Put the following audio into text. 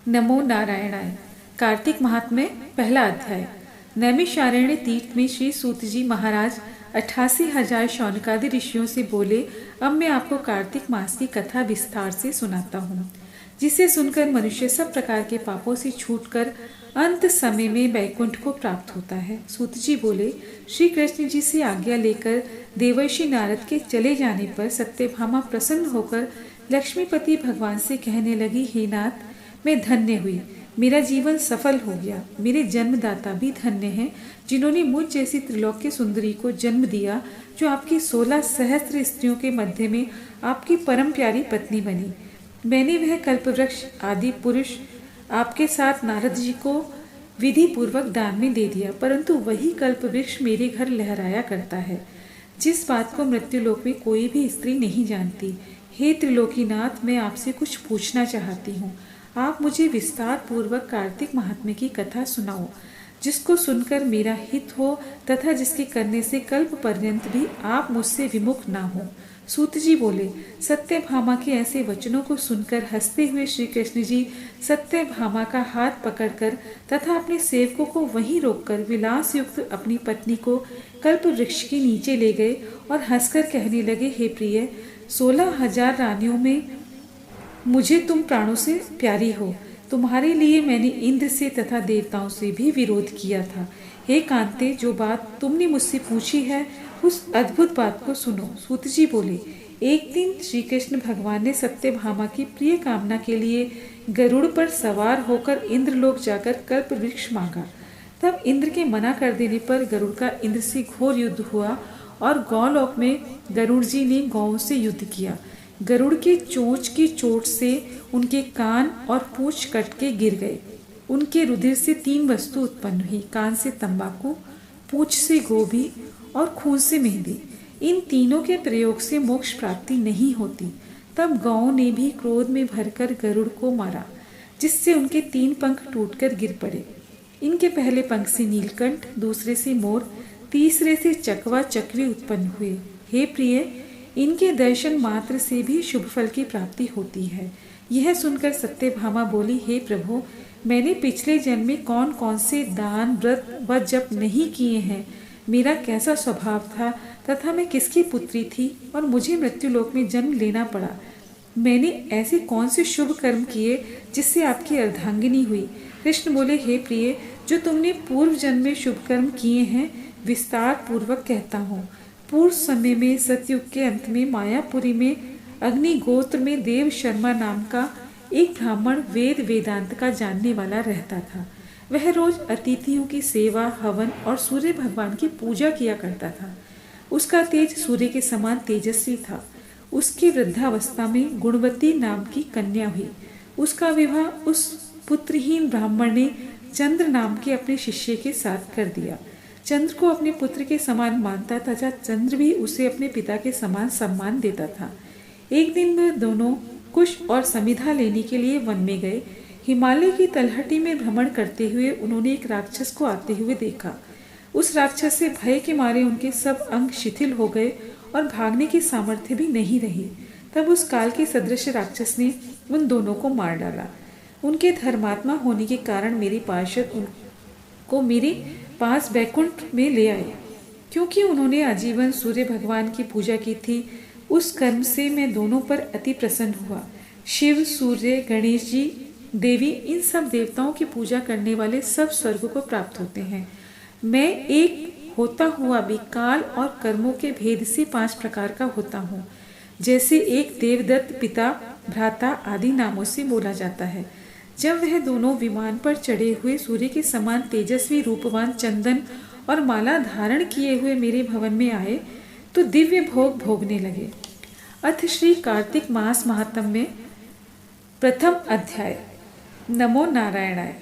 नमो नारायणाय। कार्तिक महात्म्य पहला अध्याय। नैमिषारण्य तीर्थ में श्री सूत जी महाराज 88,000 शौनकादि ऋषियों से बोले, अब मैं आपको कार्तिक मास की कथा विस्तार से सुनाता हूँ, जिसे सुनकर मनुष्य सब प्रकार के पापों से छूटकर अंत समय में वैकुंठ को प्राप्त होता है। सूत जी बोले, श्री कृष्ण जी से आज्ञा लेकर देवर्षि नारद के चले जाने पर सत्यभामा प्रसन्न होकर लक्ष्मीपति भगवान से कहने लगी, हे नाथ, मैं धन्य हुई, मेरा जीवन सफल हो गया। मेरे जन्मदाता भी धन्य हैं, जिन्होंने मुझ जैसी त्रिलोक्य सुंदरी को जन्म दिया, जो आपकी 16 सहस्त्र स्त्रियों के मध्य में आपकी परम प्यारी पत्नी बनी। मैंने वह कल्पवृक्ष आदि पुरुष आपके साथ नारद जी को विधि पूर्वक दान में दे दिया, परंतु वही कल्पवृक्ष मेरे घर लहराया करता है, जिस बात को मृत्युलोक में कोई भी स्त्री नहीं जानती। हे त्रिलोकीनाथ, मैं आपसे कुछ पूछना चाहती हूँ। आप मुझे विस्तार पूर्वक कार्तिक महात्म्य की कथा सुनाओ, जिसको सुनकर मेरा हित हो तथा जिसके करने से कल्प पर्यंत भी आप मुझसे विमुख ना हो। सूत जी बोले, सत्यभामा के ऐसे वचनों को सुनकर हंसते हुए श्री कृष्ण जी सत्यभामा का हाथ पकड़कर तथा अपने सेवकों को वहीं रोककर विलास युक्त अपनी पत्नी को कल्प वृक्ष के नीचे ले गए और हंसकर कहने लगे, हे प्रिय, 16,000 रानियों में मुझे तुम प्राणों से प्यारी हो। तुम्हारे लिए मैंने इंद्र से तथा देवताओं से भी विरोध किया था। हे कांते, जो बात तुमने मुझसे पूछी है, उस अद्भुत बात को सुनो। सूत जी बोले, एक दिन श्री कृष्ण भगवान ने सत्यभामा की प्रिय कामना के लिए गरुड़ पर सवार होकर इंद्रलोक जाकर कल्प वृक्ष मांगा। तब इंद्र के मना कर देने पर गरुड़ का इंद्र से घोर युद्ध हुआ और गौलोक में गरुड़ जी ने गौओं से युद्ध किया। गरुड़ के चोंच की चोट से उनके कान और पूंछ कट के गिर गए। उनके रुधिर से 3 वस्तु उत्पन्न हुई, कान से तंबाकू, पूंछ से गोभी और खून से मेहंदी। इन तीनों के प्रयोग से मोक्ष प्राप्ति नहीं होती। तब गौओं ने भी क्रोध में भरकर गरुड़ को मारा, जिससे उनके 3 पंख टूटकर गिर पड़े। इनके पहले पंख से नीलकंठ, दूसरे से मोर, तीसरे से चकवा चक्री उत्पन्न हुए। हे प्रिय, इनके दर्शन मात्र से भी शुभ फल की प्राप्ति होती है। यह सुनकर सत्यभामा बोली, हे प्रभु, मैंने पिछले जन्म में कौन कौन से दान, व्रत व जप नहीं किए हैं, मेरा कैसा स्वभाव था तथा मैं किसकी पुत्री थी और मुझे मृत्युलोक में जन्म लेना पड़ा। मैंने ऐसे कौन से शुभ कर्म किए जिससे आपकी अर्धांगिनी हुई। कृष्ण बोले, हे प्रिय, जो तुमने पूर्व जन्म में शुभ कर्म किए हैं, विस्तार पूर्वक कहता हूँ। पूर्व समय में सतयुग के अंत में मायापुरी में अग्नि गोत्र में देव शर्मा नाम का एक ब्राह्मण वेद वेदांत का जानने वाला रहता था। वह रोज अतिथियों की सेवा, हवन और सूर्य भगवान की पूजा किया करता था। उसका तेज सूर्य के समान तेजस्वी था। उसकी वृद्धावस्था में गुणवती नाम की कन्या हुई। उसका विवाह उस पुत्रहीन ब्राह्मण ने चंद्र नाम के अपने शिष्य के साथ कर दिया। चंद्र को अपने पुत्र के समान मानता तथा चंद्र भी उसे अपने पिता के समान सम्मान देता था। एक दिन वे दोनों कुश और समिधा लेने के लिए वन में गए। हिमालय की तलहटी में भ्रमण करते हुए उन्होंने एक राक्षस को आते हुए देखा। उस राक्षस से भय के मारे उनके सब अंग शिथिल हो गए और भागने की सामर्थ्य भी नहीं रही। तब उस काल के सदृश राक्षस ने उन दोनों को मार डाला। उनके धर्मात्मा होने के कारण मेरे पार्षद उनको मेरे पास वैकुंठ में ले आए। क्योंकि उन्होंने आजीवन सूर्य भगवान की पूजा की थी, उस कर्म से मैं दोनों पर अति प्रसन्न हुआ। शिव, सूर्य, गणेश जी, देवी, इन सब देवताओं की पूजा करने वाले सब स्वर्ग को प्राप्त होते हैं। मैं एक होता हुआ भी काल और कर्मों के भेद से 5 प्रकार का होता हूँ। जैसे एक देवदत्त, पिता, भ्राता आदि नामों से बोला जाता है। जब वह दोनों विमान पर चढ़े हुए सूर्य के समान तेजस्वी रूपवान चंदन और माला धारण किए हुए मेरे भवन में आए, तो दिव्य भोग भोगने लगे। अथ श्री कार्तिक मास महात्म्य प्रथम अध्याय। नमो नारायणाय।